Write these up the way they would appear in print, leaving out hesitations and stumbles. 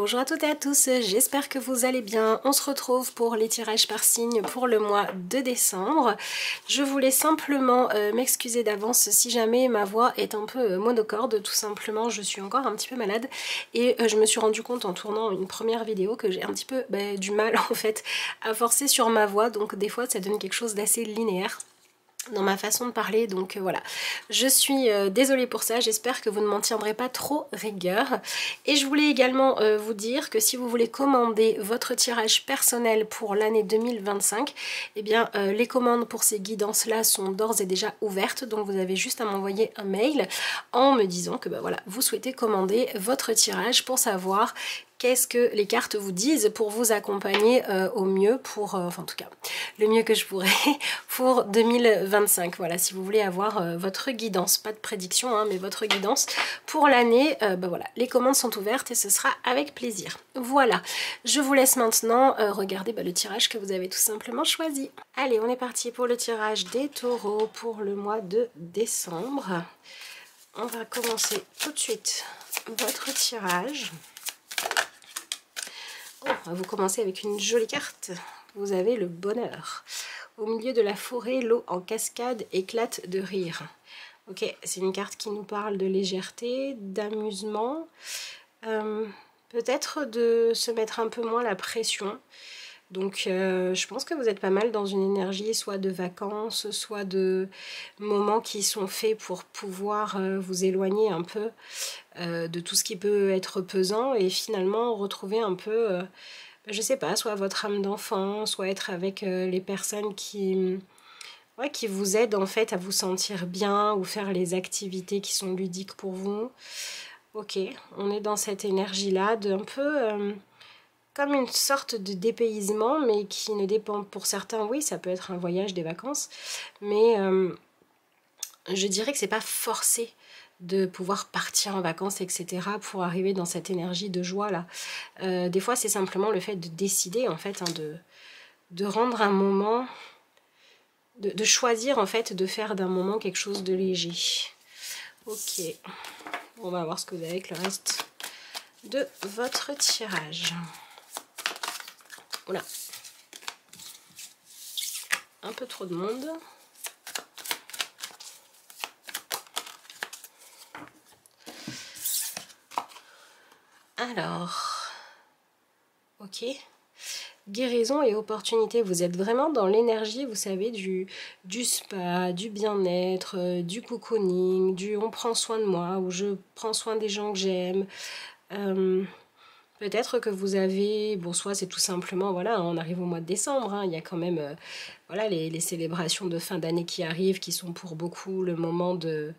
Bonjour à toutes et à tous, j'espère que vous allez bien. On se retrouve pour les tirages par signe pour le mois de décembre. Je voulais simplement m'excuser d'avance si jamais ma voix est un peu monocorde. Tout simplement, je suis encore un petit peu malade et je me suis rendu compte en tournant une première vidéo que j'ai un petit peu du mal en fait à forcer sur ma voix. Donc des fois ça donne quelque chose d'assez linéaire dans ma façon de parler, donc voilà, je suis désolée pour ça, j'espère que vous ne m'en tiendrez pas trop rigueur. Et je voulais également vous dire que si vous voulez commander votre tirage personnel pour l'année 2025, eh bien les commandes pour ces guidances là sont d'ores et déjà ouvertes, donc vous avez juste à m'envoyer un mail en me disant que voilà, vous souhaitez commander votre tirage pour savoir qu'est-ce que les cartes vous disent pour vous accompagner au mieux pour, enfin en tout cas, le mieux que je pourrais pour 2025. Voilà, si vous voulez avoir votre guidance, pas de prédiction, hein, mais votre guidance pour l'année, voilà, les commandes sont ouvertes et ce sera avec plaisir. Voilà, je vous laisse maintenant regarder le tirage que vous avez tout simplement choisi. Allez, on est parti pour le tirage des taureaux pour le mois de décembre. On va commencer tout de suite votre tirage. Oh, vous commencez avec une jolie carte. Vous avez le bonheur. Au milieu de la forêt, l'eau en cascade éclate de rire. Ok, c'est une carte qui nous parle de légèreté, d'amusement, peut-être de se mettre un peu moins la pression. Donc je pense que vous êtes pas mal dans une énergie soit de vacances, soit de moments qui sont faits pour pouvoir vous éloigner un peu de tout ce qui peut être pesant et finalement retrouver un peu, je sais pas, soit votre âme d'enfant, soit être avec les personnes qui vous aident en fait à vous sentir bien ou faire les activités qui sont ludiques pour vous. Ok, on est dans cette énergie là d'un peu comme une sorte de dépaysement, mais qui ne dépend pour certains, oui, ça peut être un voyage, des vacances, mais je dirais que c'est pas forcé de pouvoir partir en vacances, etc. pour arriver dans cette énergie de joie là. Des fois, c'est simplement le fait de décider, en fait, de rendre un moment, de choisir, en fait, de faire d'un moment quelque chose de léger. Ok, on va voir ce que vous avez avec le reste de votre tirage. Voilà, un peu trop de monde. Alors, ok, guérison et opportunité, vous êtes vraiment dans l'énergie, vous savez, du spa, du bien-être, du cocooning, du on prend soin de moi, ou je prends soin des gens que j'aime. Peut-être que vous avez, bon, soit c'est tout simplement, voilà, on arrive au mois de décembre, hein, il y a quand même, voilà, les célébrations de fin d'année qui arrivent, qui sont pour beaucoup le moment de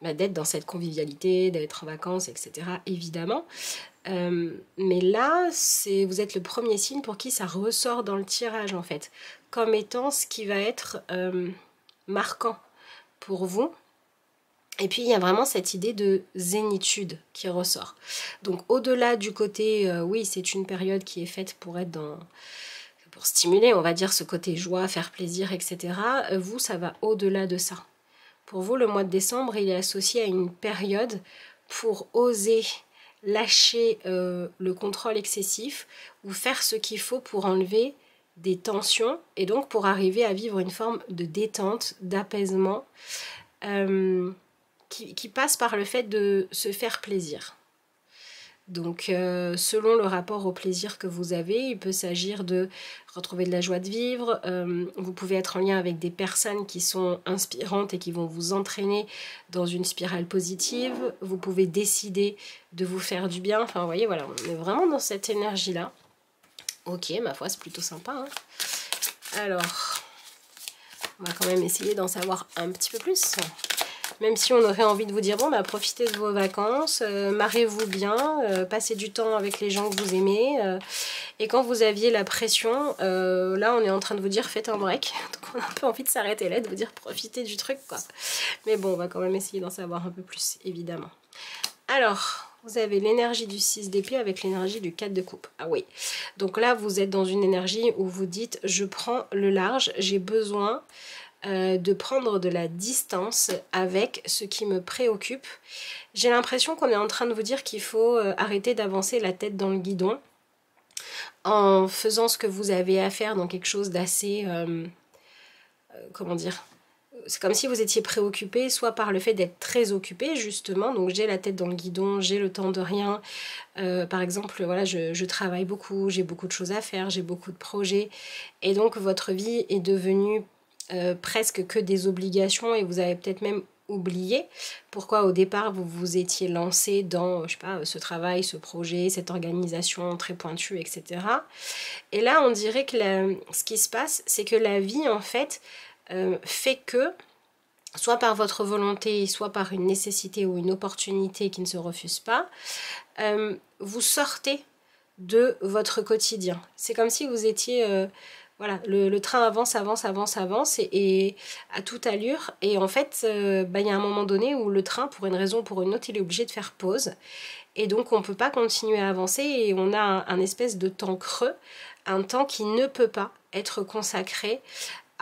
d'être dans cette convivialité, d'être en vacances, etc. évidemment. Mais là, vous êtes le premier signe pour qui ça ressort dans le tirage en fait, comme étant ce qui va être marquant pour vous. Et puis il y a vraiment cette idée de zénitude qui ressort. Donc au-delà du côté, oui, c'est une période qui est faite pour être pour stimuler, on va dire, ce côté joie, faire plaisir, etc. Vous, ça va au-delà de ça. Pour vous, le mois de décembre, il est associé à une période pour oser lâcher le contrôle excessif ou faire ce qu'il faut pour enlever des tensions et donc pour arriver à vivre une forme de détente, d'apaisement qui passe par le fait de se faire plaisir. Donc selon le rapport au plaisir que vous avez, il peut s'agir de retrouver de la joie de vivre, vous pouvez être en lien avec des personnes qui sont inspirantes et qui vont vous entraîner dans une spirale positive, vous pouvez décider de vous faire du bien, enfin vous voyez, voilà, on est vraiment dans cette énergie-là. Ok, ma foi, c'est plutôt sympa, hein. Alors, on va quand même essayer d'en savoir un petit peu plus. Même si on aurait envie de vous dire, bon, profitez de vos vacances, marrez-vous bien, passez du temps avec les gens que vous aimez. Et quand vous aviez la pression, là, on est en train de vous dire, faites un break. Donc, on a un peu envie de s'arrêter là, de vous dire, profitez du truc, quoi. Mais bon, on va quand même essayer d'en savoir un peu plus, évidemment. Alors, vous avez l'énergie du 6 d'épée avec l'énergie du 4 de coupe. Ah oui. Donc là, vous êtes dans une énergie où vous dites, je prends le large, j'ai besoin de prendre de la distance avec ce qui me préoccupe. J'ai l'impression qu'on est en train de vous dire qu'il faut arrêter d'avancer la tête dans le guidon en faisant ce que vous avez à faire dans quelque chose d'assez... comment dire, c'est comme si vous étiez préoccupé soit par le fait d'être très occupé justement, donc j'ai la tête dans le guidon, j'ai le temps de rien, par exemple voilà, je travaille beaucoup, j'ai beaucoup de choses à faire, j'ai beaucoup de projets, et donc votre vie est devenue presque que des obligations, et vous avez peut-être même oublié pourquoi au départ vous vous étiez lancé dans, je sais pas, ce travail, ce projet, cette organisation très pointue, etc. Et là on dirait que ce qui se passe, c'est que la vie en fait fait que, soit par votre volonté, soit par une nécessité ou une opportunité qui ne se refuse pas, vous sortez de votre quotidien. C'est comme si vous étiez... voilà, le train avance, avance, avance, avance et à toute allure. Et en fait, y a un moment donné où le train, pour une raison ou pour une autre, il est obligé de faire pause. Et donc, on ne peut pas continuer à avancer et on a un espèce de temps creux, un temps qui ne peut pas être consacré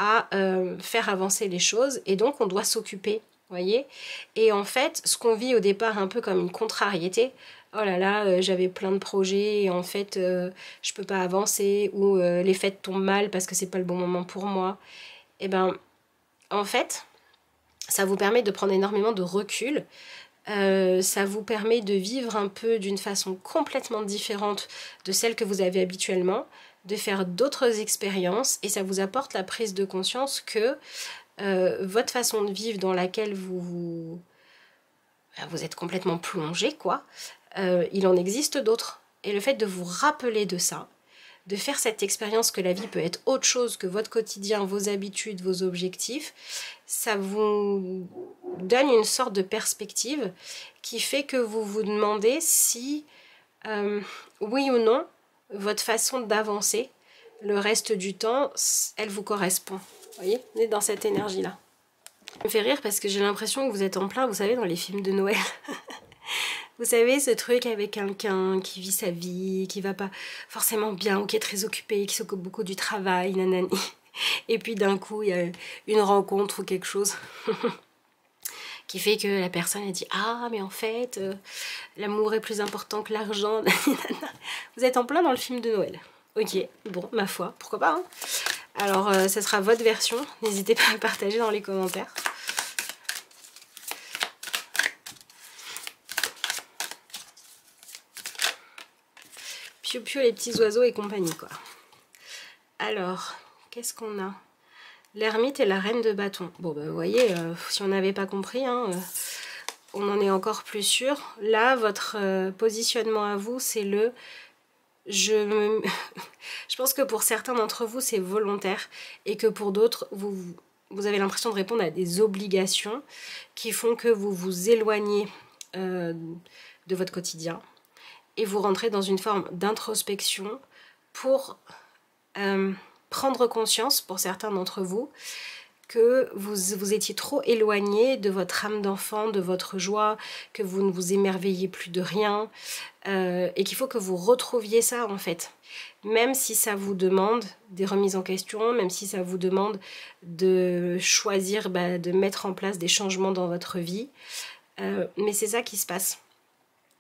à faire avancer les choses, et donc on doit s'occuper, voyez. Et en fait, ce qu'on vit au départ un peu comme une contrariété, oh là là, j'avais plein de projets et en fait je peux pas avancer, ou les fêtes tombent mal parce que c'est pas le bon moment pour moi, et ben en fait ça vous permet de prendre énormément de recul. Ça vous permet de vivre un peu d'une façon complètement différente de celle que vous avez habituellement, de faire d'autres expériences, et ça vous apporte la prise de conscience que votre façon de vivre dans laquelle vous êtes complètement plongé, quoi, il en existe d'autres. Et le fait de vous rappeler de ça, de faire cette expérience que la vie peut être autre chose que votre quotidien, vos habitudes, vos objectifs, ça vous donne une sorte de perspective qui fait que vous vous demandez si, oui ou non, votre façon d'avancer le reste du temps, elle vous correspond. Vous voyez, on est dans cette énergie-là. Ça me fait rire parce que j'ai l'impression que vous êtes en plein, vous savez, dans les films de Noël. Vous savez, ce truc avec quelqu'un qui vit sa vie, qui va pas forcément bien, ou qui est très occupé, qui s'occupe beaucoup du travail, nanani. Et puis d'un coup, il y a une rencontre ou quelque chose qui fait que la personne a dit « Ah, mais en fait, l'amour est plus important que l'argent. » Vous êtes en plein dans le film de Noël. Ok, bon, ma foi, pourquoi pas, hein. Alors, ça sera votre version. N'hésitez pas à le partager dans les commentaires. Piou piou les petits oiseaux et compagnie, quoi. Alors, qu'est-ce qu'on a? L'ermite et la reine de bâton. Bon, bah, vous voyez, si on n'avait pas compris, hein, on en est encore plus sûr. Là, votre positionnement à vous, c'est le... Je pense que pour certains d'entre vous, c'est volontaire, et que pour d'autres, vous avez l'impression de répondre à des obligations qui font que vous vous éloignez de votre quotidien. Et vous rentrez dans une forme d'introspection pour prendre conscience, pour certains d'entre vous, que vous étiez trop éloigné de votre âme d'enfant, de votre joie, que vous ne vous émerveillez plus de rien, et qu'il faut que vous retrouviez ça en fait. Même si ça vous demande des remises en question, même si ça vous demande de choisir, de mettre en place des changements dans votre vie, mais c'est ça qui se passe.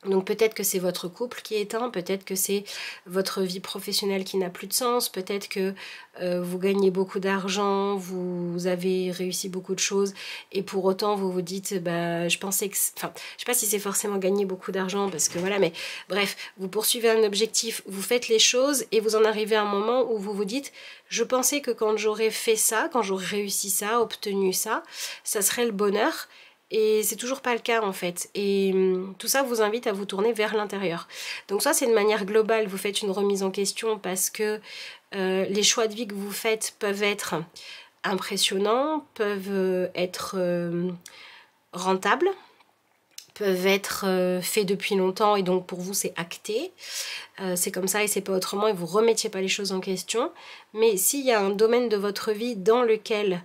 Donc peut-être que c'est votre couple qui est éteint, peut-être que c'est votre vie professionnelle qui n'a plus de sens, peut-être que vous gagnez beaucoup d'argent, vous avez réussi beaucoup de choses, et pour autant vous vous dites, je pensais que... Enfin, je sais pas si c'est forcément gagner beaucoup d'argent, parce que voilà, mais bref, vous poursuivez un objectif, vous faites les choses, et vous en arrivez à un moment où vous vous dites, je pensais que quand j'aurais fait ça, quand j'aurais réussi ça, obtenu ça, ça serait le bonheur. Et c'est toujours pas le cas en fait. Et tout ça vous invite à vous tourner vers l'intérieur. Donc ça c'est de manière globale, vous faites une remise en question parce que les choix de vie que vous faites peuvent être impressionnants, peuvent être rentables, peuvent être faits depuis longtemps et donc pour vous c'est acté. C'est comme ça et c'est pas autrement et vous remettiez pas les choses en question. Mais s'il y a un domaine de votre vie dans lequel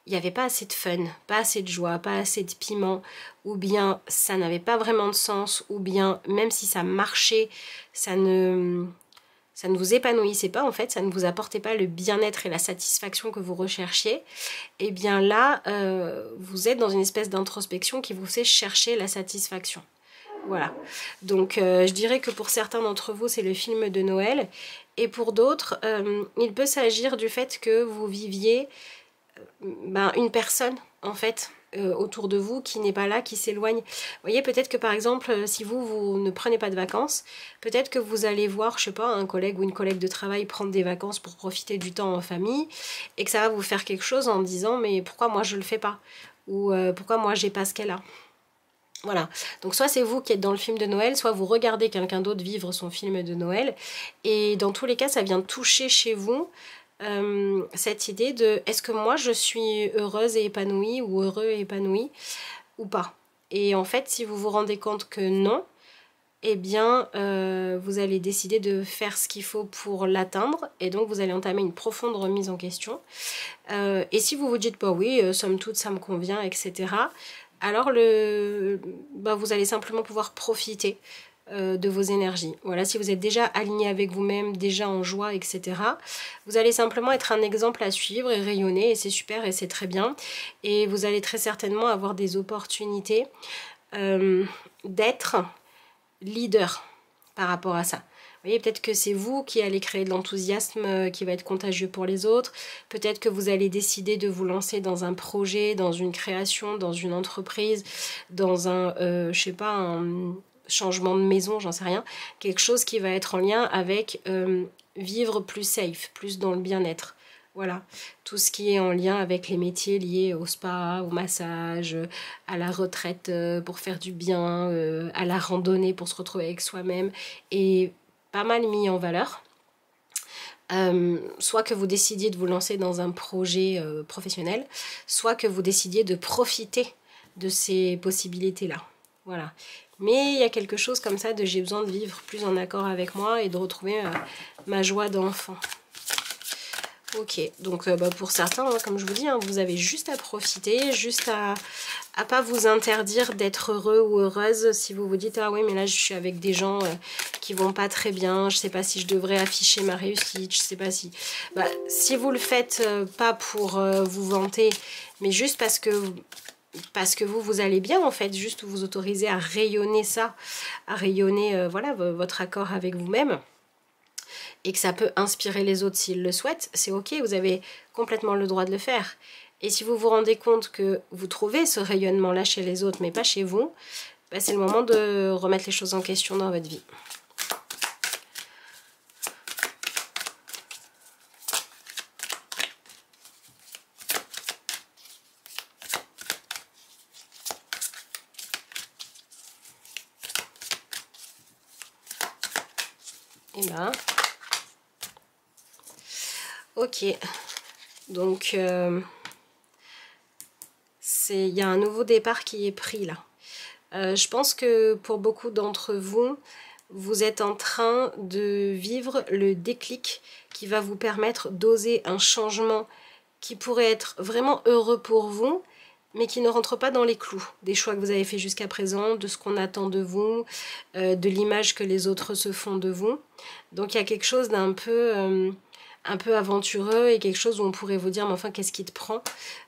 il n'y avait pas assez de fun, pas assez de joie, pas assez de piment, ou bien ça n'avait pas vraiment de sens, ou bien même si ça marchait, ça ne ça ne vous épanouissait pas en fait, ça ne vous apportait pas le bien-être et la satisfaction que vous recherchiez, et bien là, vous êtes dans une espèce d'introspection qui vous fait chercher la satisfaction. Voilà, donc je dirais que pour certains d'entre vous, c'est le film de Noël, et pour d'autres, il peut s'agir du fait que vous viviez une personne, en fait, autour de vous qui n'est pas là, qui s'éloigne. Vous voyez, peut-être que par exemple, si vous ne prenez pas de vacances, peut-être que vous allez voir, je sais pas, un collègue ou une collègue de travail prendre des vacances pour profiter du temps en famille, et que ça va vous faire quelque chose en disant, mais pourquoi moi je le fais pas? Ou pourquoi moi j'ai pas ce qu'elle a? Voilà, donc soit c'est vous qui êtes dans le film de Noël, soit vous regardez quelqu'un d'autre vivre son film de Noël, et dans tous les cas ça vient toucher chez vous cette idée de est-ce que moi je suis heureuse et épanouie ou heureux et épanoui ou pas. Et en fait si vous vous rendez compte que non, eh bien vous allez décider de faire ce qu'il faut pour l'atteindre, et donc vous allez entamer une profonde remise en question. Et si vous vous dites bah oui, somme toute ça me convient, etc., alors vous allez simplement pouvoir profiter de vos énergies. Voilà, si vous êtes déjà aligné avec vous-même, déjà en joie, etc., vous allez simplement être un exemple à suivre et rayonner, et c'est super et c'est très bien. Et vous allez très certainement avoir des opportunités d'être leader par rapport à ça. Vous voyez, peut-être que c'est vous qui allez créer de l'enthousiasme qui va être contagieux pour les autres. Peut-être que vous allez décider de vous lancer dans un projet, dans une création, dans une entreprise, dans un, je sais pas, un changement de maison, j'en sais rien. Quelque chose qui va être en lien avec vivre plus safe, plus dans le bien-être. Voilà, tout ce qui est en lien avec les métiers liés au spa, au massage, à la retraite pour faire du bien, à la randonnée pour se retrouver avec soi-même, et pas mal mis en valeur. Soit que vous décidiez de vous lancer dans un projet professionnel, soit que vous décidiez de profiter de ces possibilités-là. Voilà. Mais il y a quelque chose comme ça de j'ai besoin de vivre plus en accord avec moi et de retrouver ma joie d'enfant. Ok, donc pour certains, hein, comme je vous dis, hein, vous avez juste à profiter, juste à pas vous interdire d'être heureux ou heureuse. Si vous vous dites ah oui mais là je suis avec des gens qui vont pas très bien, je sais pas si je devrais afficher ma réussite, je sais pas si... si vous le faites pas pour vous vanter, mais juste parce que vous allez bien en fait, juste vous autorisez à rayonner ça, à rayonner voilà, votre accord avec vous-même, et que ça peut inspirer les autres s'ils le souhaitent, c'est ok, vous avez complètement le droit de le faire. Et si vous vous rendez compte que vous trouvez ce rayonnement-là chez les autres, mais pas chez vous, c'est le moment de remettre les choses en question dans votre vie. Et ben... Ok, donc il y a un nouveau départ qui est pris là. Je pense que pour beaucoup d'entre vous, vous êtes en train de vivre le déclic qui va vous permettre d'oser un changement qui pourrait être vraiment heureux pour vous, mais qui ne rentre pas dans les clous des choix que vous avez fait jusqu'à présent, de ce qu'on attend de vous, de l'image que les autres se font de vous. Donc il y a quelque chose d'un peu... un peu aventureux, et quelque chose où on pourrait vous dire mais enfin qu'est-ce qui te prend,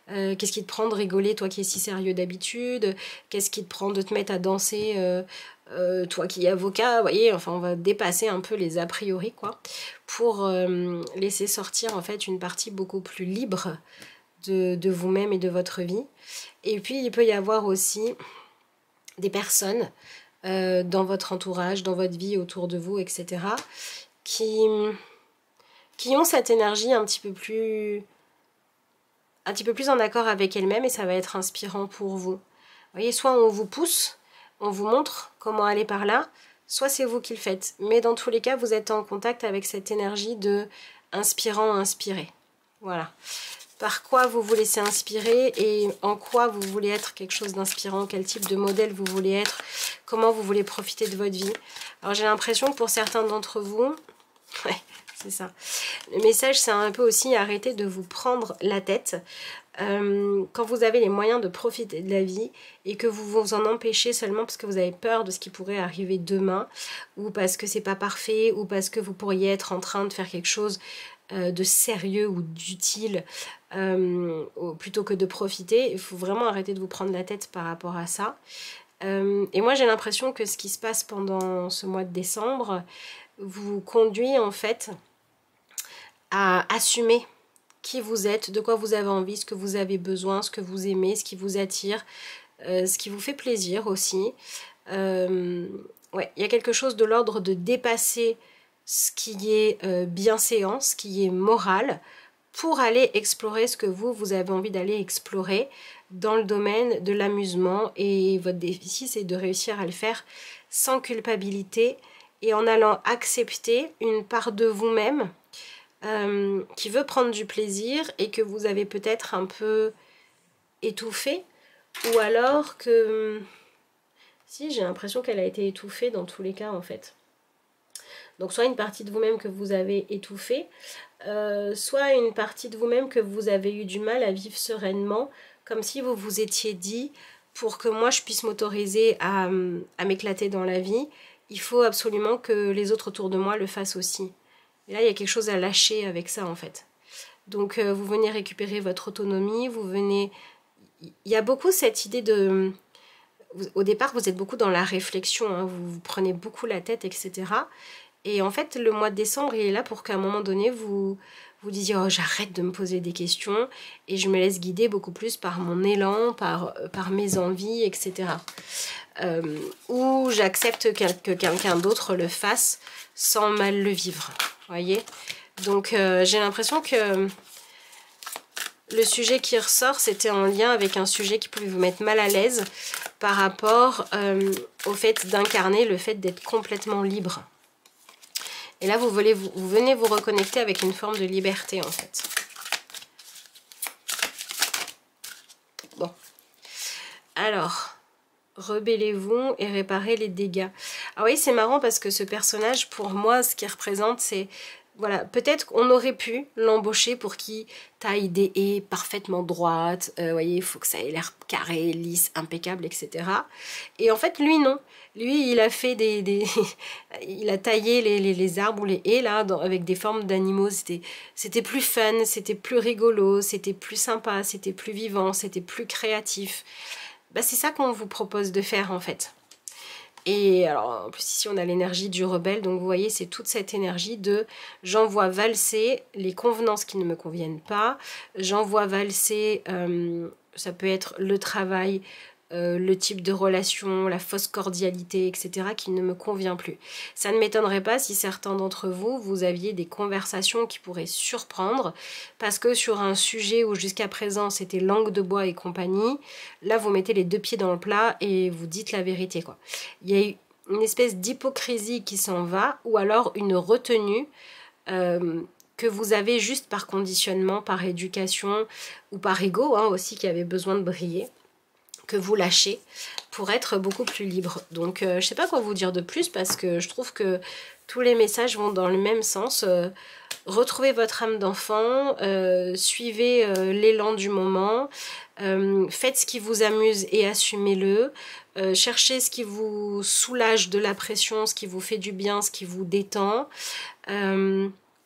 qu'est-ce qui te prend de rigoler toi qui es si sérieux d'habitude, qu'est-ce qui te prend de te mettre à danser toi qui es avocat, vous voyez, enfin on va dépasser un peu les a priori quoi, pour laisser sortir en fait une partie beaucoup plus libre de vous-même et de votre vie. Et puis il peut y avoir aussi des personnes dans votre entourage, dans votre vie, autour de vous, etc., qui ont cette énergie un petit peu plus en accord avec elles-mêmes, et ça va être inspirant pour vous. Vous voyez, soit on vous pousse, on vous montre comment aller par là, soit c'est vous qui le faites. Mais dans tous les cas, vous êtes en contact avec cette énergie de inspirant, inspiré. Voilà. Par quoi vous vous laissez inspirer et en quoi vous voulez être quelque chose d'inspirant, quel type de modèle vous voulez être, comment vous voulez profiter de votre vie. Alors j'ai l'impression que pour certains d'entre vous... Ouais, c'est ça. Le message, c'est un peu aussi arrêter de vous prendre la tête. Quand vous avez les moyens de profiter de la vie et que vous vous en empêchez seulement parce que vous avez peur de ce qui pourrait arriver demain, ou parce que c'est pas parfait, ou parce que vous pourriez être en train de faire quelque chose de sérieux ou d'utile plutôt que de profiter, il faut vraiment arrêter de vous prendre la tête par rapport à ça. Et moi j'ai l'impression que ce qui se passe pendant ce mois de décembre vous conduit en fait à assumer qui vous êtes, de quoi vous avez envie, ce que vous avez besoin, ce que vous aimez, ce qui vous attire, ce qui vous fait plaisir aussi. Ouais, il y a quelque chose de l'ordre de dépasser ce qui est bienséance, ce qui est moral, pour aller explorer ce que vous avez envie d'aller explorer dans le domaine de l'amusement. Et votre défi, c'est de réussir à le faire sans culpabilité et en allant accepter une part de vous-même qui veut prendre du plaisir et que vous avez peut-être un peu étouffé, ou alors que... Si, j'ai l'impression qu'elle a été étouffée dans tous les cas en fait. Donc soit une partie de vous-même que vous avez étouffée, soit une partie de vous-même que vous avez eu du mal à vivre sereinement, comme si vous vous étiez dit, pour que moi je puisse m'autoriser à m'éclater dans la vie, il faut absolument que les autres autour de moi le fassent aussi. Et là, il y a quelque chose à lâcher avec ça, en fait. Donc, vous venez récupérer votre autonomie, vous venez... Il y a beaucoup cette idée de... Au départ, vous êtes beaucoup dans la réflexion, hein, vous prenez beaucoup la tête, etc. Et en fait, le mois de décembre, il est là pour qu'à un moment donné, vous disiez « Oh, j'arrête de me poser des questions et je me laisse guider beaucoup plus par mon élan, par mes envies, etc. » Ou j'accepte que quelqu'un d'autre le fasse sans mal le vivre. Voyez, donc j'ai l'impression que le sujet qui ressort, c'était en lien avec un sujet qui pouvait vous mettre mal à l'aise par rapport au fait d'incarner le fait d'être complètement libre. Et là, vous venez vous reconnecter avec une forme de liberté, en fait. Bon. Alors, rebellez-vous et réparez les dégâts. Ah oui, c'est marrant parce que ce personnage, pour moi, ce qu'il représente, c'est... Voilà, peut-être qu'on aurait pu l'embaucher pour qu'il taille des haies parfaitement droites. Vous voyez, il faut que ça ait l'air carré, lisse, impeccable, etc. Et en fait, lui, non. Lui, il a fait il a taillé les arbres ou les haies, là, avec des formes d'animaux. C'était plus fun, c'était plus rigolo, c'était plus sympa, c'était plus vivant, c'était plus créatif. Bah, c'est ça qu'on vous propose de faire, en fait. Et alors, en plus ici on a l'énergie du rebelle, donc vous voyez c'est toute cette énergie de j'envoie valser les convenances qui ne me conviennent pas, j'envoie valser, ça peut être le travail, le type de relation, la fausse cordialité, etc. qui ne me convient plus. Ça ne m'étonnerait pas si certains d'entre vous, vous aviez des conversations qui pourraient surprendre, parce que sur un sujet où jusqu'à présent c'était langue de bois et compagnie, là vous mettez les deux pieds dans le plat et vous dites la vérité, quoi. Il y a eu une espèce d'hypocrisie qui s'en va, ou alors une retenue que vous avez juste par conditionnement, par éducation, ou par ego hein, aussi, qui avait besoin de briller, que vous lâchez pour être beaucoup plus libre. Donc je sais pas quoi vous dire de plus parce que je trouve que tous les messages vont dans le même sens. Retrouvez votre âme d'enfant, suivez l'élan du moment, faites ce qui vous amuse et assumez-le, cherchez ce qui vous soulage de la pression, ce qui vous fait du bien, ce qui vous détend.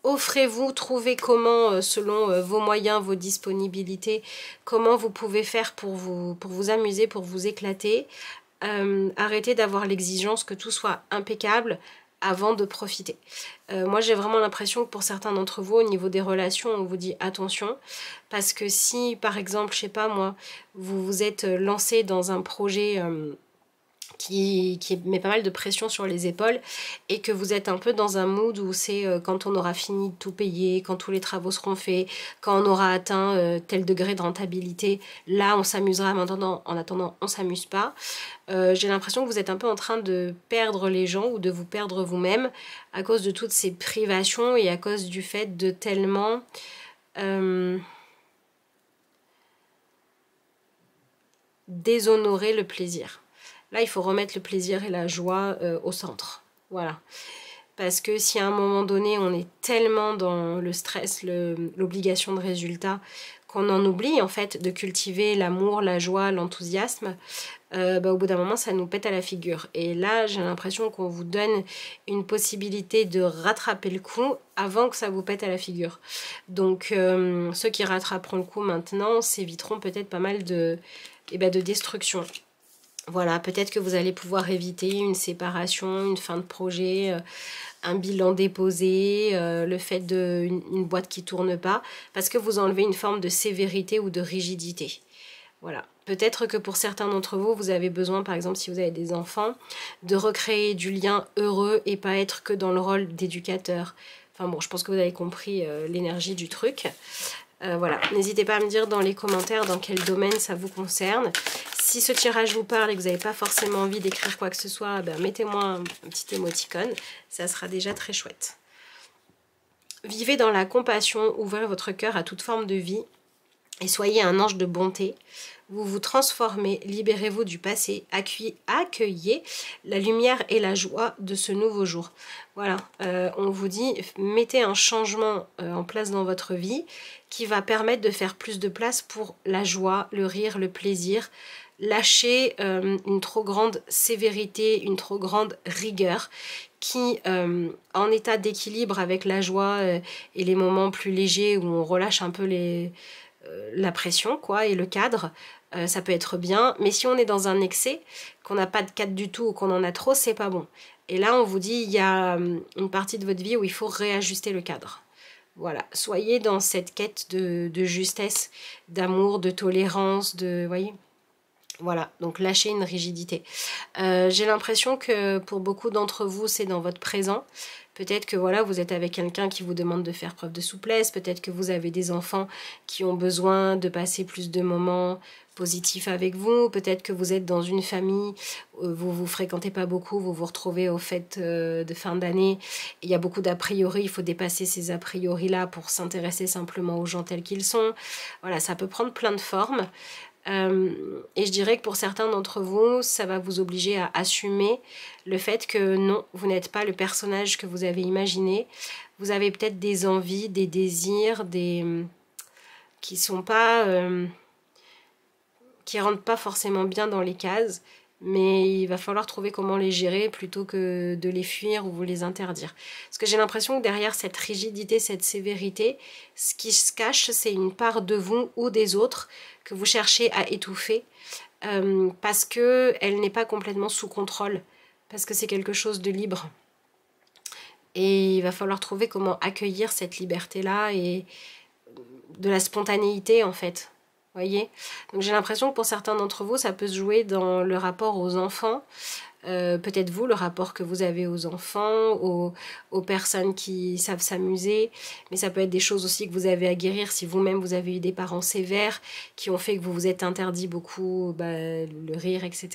Offrez-vous, trouvez comment, selon vos moyens, vos disponibilités, comment vous pouvez faire pour vous amuser, pour vous éclater. Arrêtez d'avoir l'exigence que tout soit impeccable avant de profiter. Moi, j'ai vraiment l'impression que pour certains d'entre vous, au niveau des relations, on vous dit attention. Parce que si, par exemple, je sais pas moi, vous vous êtes lancé dans un projet... qui met pas mal de pression sur les épaules et que vous êtes un peu dans un mood où c'est quand on aura fini de tout payer, quand tous les travaux seront faits, quand on aura atteint tel degré de rentabilité, là on s'amusera, mais en attendant on s'amuse pas. J'ai l'impression que vous êtes un peu en train de perdre les gens ou de vous perdre vous-même à cause de toutes ces privations et à cause du fait de tellement... déshonorer le plaisir. Là, il faut remettre le plaisir et la joie au centre. Voilà. parce que si à un moment donné on est tellement dans le stress, l'obligation de résultat, qu'on en oublie en fait de cultiver l'amour, la joie, l'enthousiasme, au bout d'un moment ça nous pète à la figure. Et là j'ai l'impression qu'on vous donne une possibilité de rattraper le coup avant que ça vous pète à la figure. Donc ceux qui rattraperont le coup maintenant s'éviteront peut-être pas mal de destruction. Voilà, peut-être que vous allez pouvoir éviter une séparation, une fin de projet, un bilan déposé, le fait d'une boîte qui ne tourne pas, parce que vous enlevez une forme de sévérité ou de rigidité. Voilà. Peut-être que pour certains d'entre vous, vous avez besoin, par exemple, si vous avez des enfants, de recréer du lien heureux et pas être que dans le rôle d'éducateur. Enfin bon, je pense que vous avez compris l'énergie du truc. Voilà, n'hésitez pas à me dire dans les commentaires dans quel domaine ça vous concerne. Si ce tirage vous parle et que vous n'avez pas forcément envie d'écrire quoi que ce soit, mettez-moi un petit émoticône, ça sera déjà très chouette. Vivez dans la compassion, ouvrez votre cœur à toute forme de vie et soyez un ange de bonté. Vous vous transformez, libérez-vous du passé, accueillez la lumière et la joie de ce nouveau jour. Voilà, on vous dit, mettez un changement en place dans votre vie qui va permettre de faire plus de place pour la joie, le rire, le plaisir. Lâchez une trop grande sévérité, une trop grande rigueur qui, en état d'équilibre avec la joie et les moments plus légers où on relâche un peu la pression quoi, et le cadre, ça peut être bien, mais si on est dans un excès, qu'on n'a pas de cadre du tout ou qu'on en a trop, c'est pas bon. Et là on vous dit, il y a une partie de votre vie où il faut réajuster le cadre. Voilà, soyez dans cette quête de justesse, d'amour, de tolérance, voyez. Voilà, donc lâchez une rigidité. J'ai l'impression que pour beaucoup d'entre vous, c'est dans votre présent. Peut-être que voilà, vous êtes avec quelqu'un qui vous demande de faire preuve de souplesse. Peut-être que vous avez des enfants qui ont besoin de passer plus de moments positifs avec vous. Peut-être que vous êtes dans une famille, vous vous fréquentez pas beaucoup, vous vous retrouvez aux fêtes de fin d'année. Il y a beaucoup d'a priori, il faut dépasser ces a priori-là pour s'intéresser simplement aux gens tels qu'ils sont. Voilà, ça peut prendre plein de formes. Et je dirais que pour certains d'entre vous, ça va vous obliger à assumer le fait que non, vous n'êtes pas le personnage que vous avez imaginé. Vous avez peut-être des envies, des désirs, qui sont pas, qui rentrent pas forcément bien dans les cases, mais il va falloir trouver comment les gérer plutôt que de les fuir ou vous les interdire. Parce que j'ai l'impression que derrière cette rigidité, cette sévérité, ce qui se cache, c'est une part de vous ou des autres que vous cherchez à étouffer parce qu'elle n'est pas complètement sous contrôle, parce que c'est quelque chose de libre. Et il va falloir trouver comment accueillir cette liberté-là et de la spontanéité en fait. Voyez, donc j'ai l'impression que pour certains d'entre vous, ça peut se jouer dans le rapport aux enfants. Peut-être vous, le rapport que vous avez aux enfants, aux personnes qui savent s'amuser. Mais ça peut être des choses aussi que vous avez à guérir si vous-même vous avez eu des parents sévères qui ont fait que vous vous êtes interdit beaucoup le rire, etc.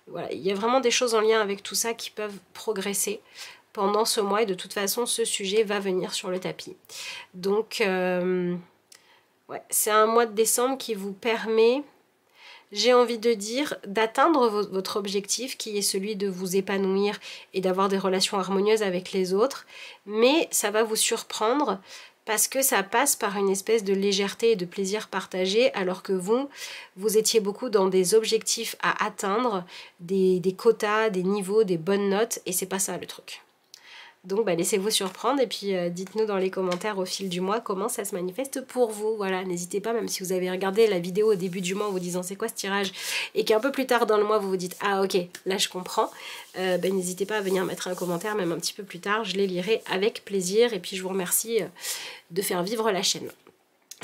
Voilà, il y a vraiment des choses en lien avec tout ça qui peuvent progresser pendant ce mois. Et de toute façon, ce sujet va venir sur le tapis. Donc... ouais, c'est un mois de décembre qui vous permet, j'ai envie de dire, d'atteindre votre objectif qui est celui de vous épanouir et d'avoir des relations harmonieuses avec les autres. Mais ça va vous surprendre parce que ça passe par une espèce de légèreté et de plaisir partagé alors que vous étiez beaucoup dans des objectifs à atteindre, des quotas, des niveaux, des bonnes notes et c'est pas ça le truc. Donc laissez-vous surprendre et puis dites-nous dans les commentaires au fil du mois comment ça se manifeste pour vous. Voilà, n'hésitez pas, même si vous avez regardé la vidéo au début du mois en vous disant c'est quoi ce tirage et qu'un peu plus tard dans le mois vous vous dites ah ok, là je comprends, n'hésitez pas à venir mettre un commentaire même un petit peu plus tard, je les lirai avec plaisir et puis je vous remercie de faire vivre la chaîne.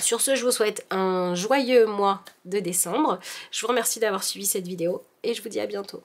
Sur ce, je vous souhaite un joyeux mois de décembre, je vous remercie d'avoir suivi cette vidéo et je vous dis à bientôt.